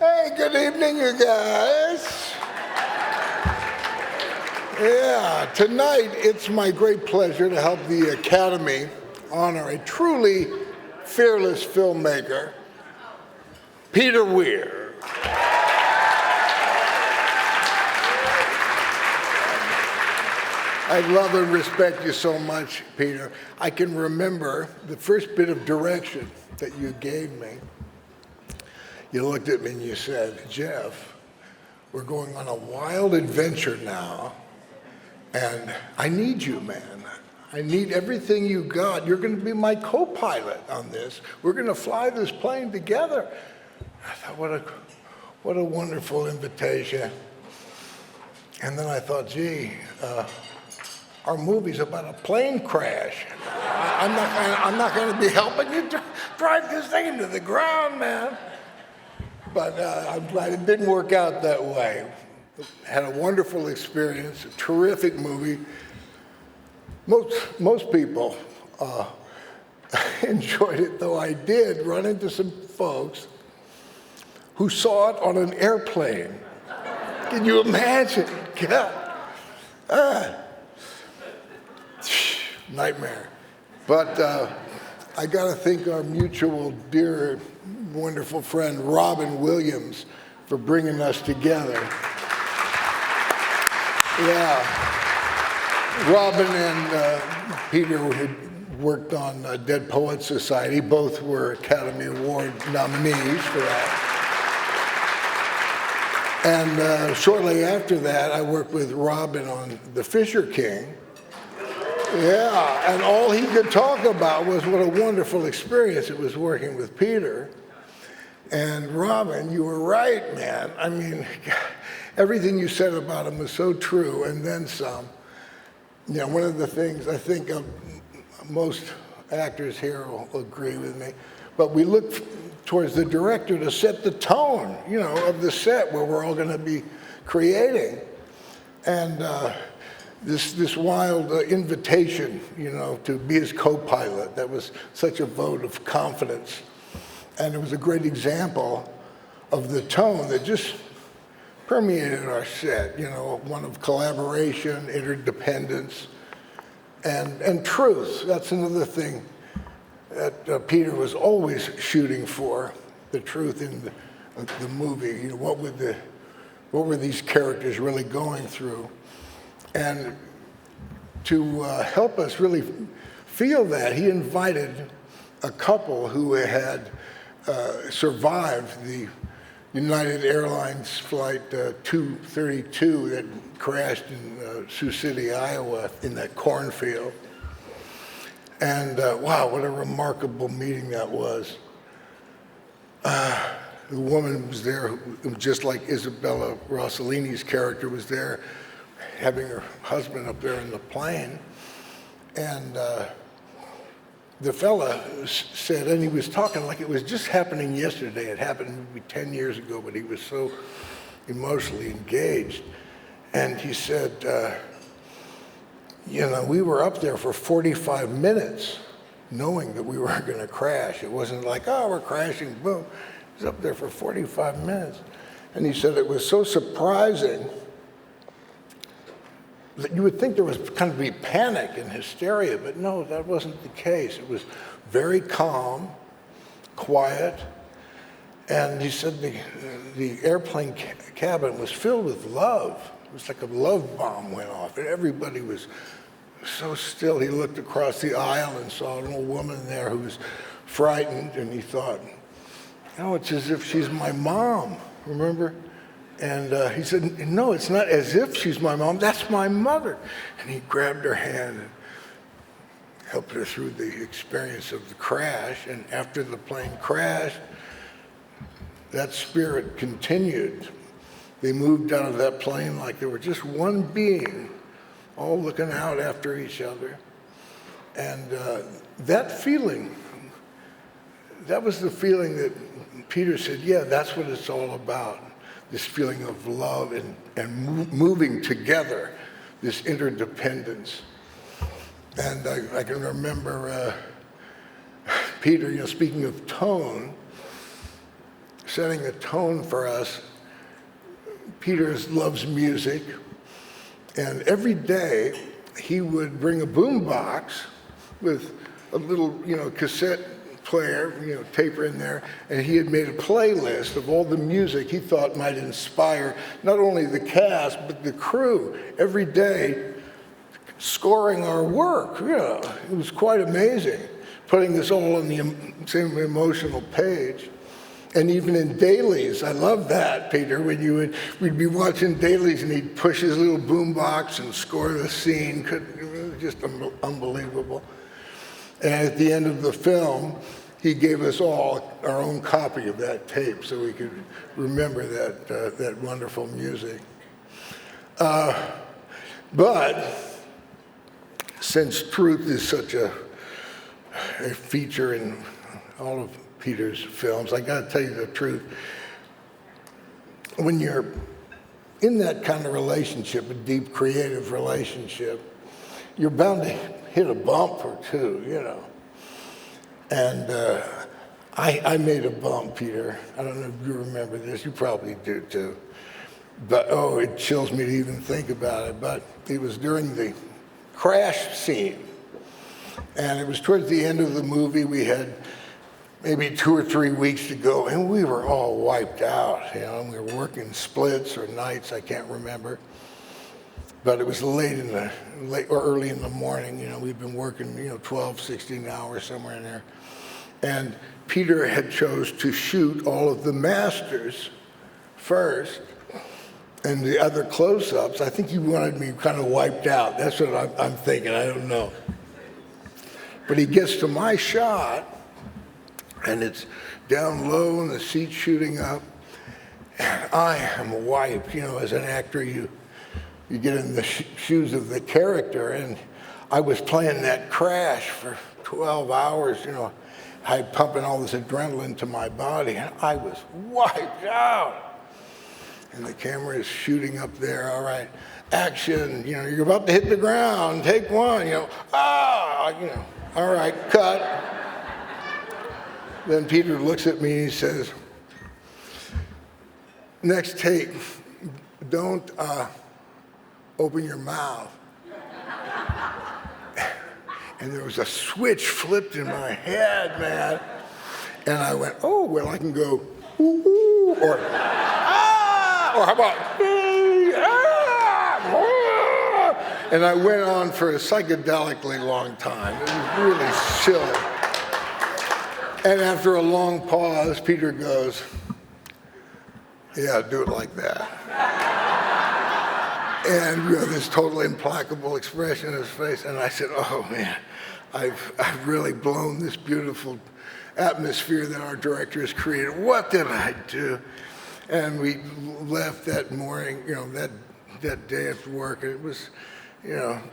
Hey, good evening, you guys. Yeah, tonight it's my great pleasure to help the Academy honor a truly fearless filmmaker, Peter Weir. I love and respect you so much, Peter. I can remember the first bit of direction that you gave me. You looked at me and you said, Jeff, we're going on a wild adventure now, and I need you, man. I need everything you got. You're going to be my co-pilot on this. We're going to fly this plane together. I thought, what a wonderful invitation. And then I thought, gee, our movie's about a plane crash. I'm not going to be helping you drive this thing into the ground, man. But I'm glad it didn't work out that way. Had a wonderful experience, a terrific movie. Most people enjoyed it, though I did run into some folks who saw it on an airplane. Can you imagine? Yeah. Nightmare. But I got to thank our mutual, dear, wonderful friend, Robin Williams, for bringing us together. Yeah. Robin and Peter had worked on Dead Poets Society. Both were Academy Award nominees for that. And shortly after that, I worked with Robin on The Fisher King. Yeah, and all he could talk about was what a wonderful experience it was working with Peter. And Robin, you were right, man. I mean, everything you said about him was so true, and then some. You know, one of the things I think most actors here will agree with me, but we look towards the director to set the tone, you know, of the set where we're all going to be creating. And this wild invitation, you know, to be his co-pilot, that was such a vote of confidence. And it was a great example of the tone that just permeated our set, you know, one of collaboration, interdependence, and truth. That's another thing that Peter was always shooting for, the truth in the movie. You know, what were these characters really going through? And to help us really feel that, he invited a couple who had survived the United Airlines flight 232 that crashed in Sioux City, Iowa, in that cornfield. And wow, what a remarkable meeting that was. The woman was there, just like Isabella Rossellini's character was there, having her husband up there in the plane. And the fella said, and he was talking like it was just happening yesterday. It happened maybe 10 years ago, but he was so emotionally engaged. And he said, you know, we were up there for 45 minutes knowing that we were going to crash. It wasn't like, oh, we're crashing, boom. He was up there for 45 minutes. And he said it was so surprising that you would think there was kind of be panic and hysteria, but no, that wasn't the case. It was very calm, quiet, and he said the airplane cabin was filled with love. It was like a love bomb went off, and everybody was so still. He looked across the aisle and saw an old woman there who was frightened, and he thought, you know, it's as if she's my mom, remember? And he said, no, it's not as if she's my mom, that's my mother. And he grabbed her hand and helped her through the experience of the crash. And after the plane crashed, that spirit continued. They moved out of that plane like they were just one being, all looking out after each other. And that feeling, that was the feeling that Peter said, yeah, that's what it's all about. This feeling of love and moving together, this interdependence. And I can remember Peter, you know, speaking of tone, setting a tone for us. Peter loves music, and every day he would bring a boom box with a little, cassette player, taper in there, and he had made a playlist of all the music he thought might inspire not only the cast, but the crew every day, scoring our work. It was quite amazing, putting this all on the same emotional page. And even in dailies, I love that, Peter, when we'd be watching dailies and he'd push his little boom box and score the scene. It was just unbelievable. And at the end of the film, he gave us all our own copy of that tape so we could remember that wonderful music. But since truth is such a feature in all of Peter's films, I got to tell you the truth. When you're in that kind of relationship, a deep creative relationship, you're bound to hit a bump or two, And I made a bump, Peter. I don't know if you remember this. You probably do too. But, it chills me to even think about it. But it was during the crash scene. And it was towards the end of the movie. We had maybe 2 or 3 weeks to go, and we were all wiped out. We were working splits or nights, I can't remember. But it was late or early in the morning. We'd been working, 12, 16 hours, somewhere in there. And Peter had chose to shoot all of the masters first, and the other close-ups. I think he wanted me kind of wiped out. That's what I'm thinking. I don't know. But he gets to my shot, and it's down low and the seat's shooting up. And I am wiped. As an actor, you get in the shoes of the character, and I was playing that crash for 12 hours, I pumping all this adrenaline to my body, and I was wiped out. And the camera is shooting up there, all right, action, you're about to hit the ground, take one, all right, cut. Then Peter looks at me and he says, next take, don't open your mouth. And there was a switch flipped in my head, man. And I went, oh, well, I can go, ooh, ooh, or how about, and I went on for a psychedelically long time. It was really silly. And after a long pause, Peter goes, yeah, do it like that. And this totally implacable expression in his face. And I said, oh, man, I've really blown this beautiful atmosphere that our director has created. What did I do? And we left that morning, that day after work, and it was,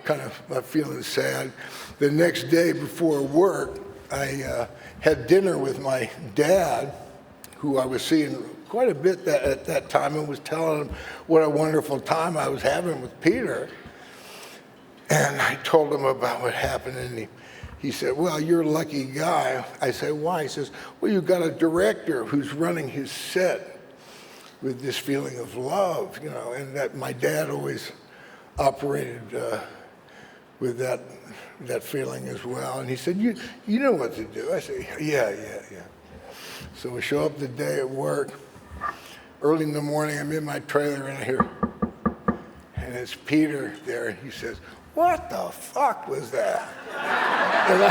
kind of feeling sad. The next day before work, I had dinner with my dad, who I was seeing quite a bit at that time, and was telling him what a wonderful time I was having with Peter. And I told him about what happened, and he said, well, you're a lucky guy. I said, why? He says, well, you've got a director who's running his set with this feeling of love, and that my dad always operated with that feeling as well. And he said, you know what to do. I said, yeah. So we show up the day at work. Early in the morning, I'm in my trailer, and I hear, and it's Peter there, and he says, what the fuck was that? And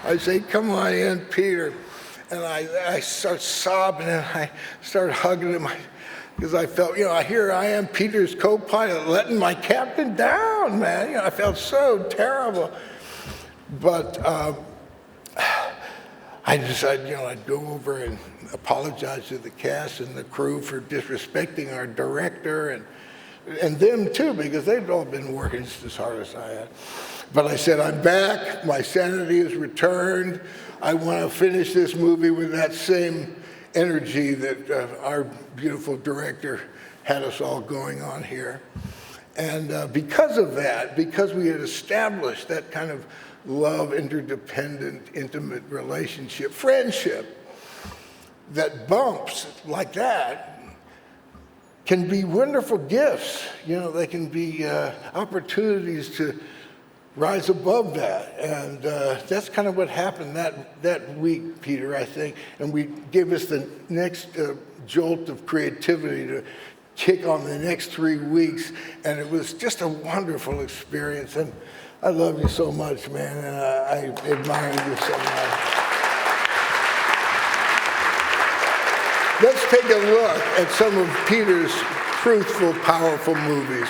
I say, come on in, Peter. And I start sobbing, and I start hugging him, because I felt, here I am, Peter's co-pilot, letting my captain down, man. I felt so terrible. But I decided, I'd go over and apologize to the cast and the crew for disrespecting our director and them too, because they'd all been working just as hard as I had. But I said, I'm back, my sanity is returned. I want to finish this movie with that same energy that our beautiful director had us all going on here. And because of that, because we had established that kind of love, interdependent, intimate relationship, friendship, that bumps like that can be wonderful gifts. You know, they can be opportunities to rise above that. And that's kind of what happened that week, Peter, I think. And we gave us the next jolt of creativity to kick on the next 3 weeks. And it was just a wonderful experience. And I love you so much, man. And I admire you so much. Let's take a look at some of Peter's truthful, powerful movies.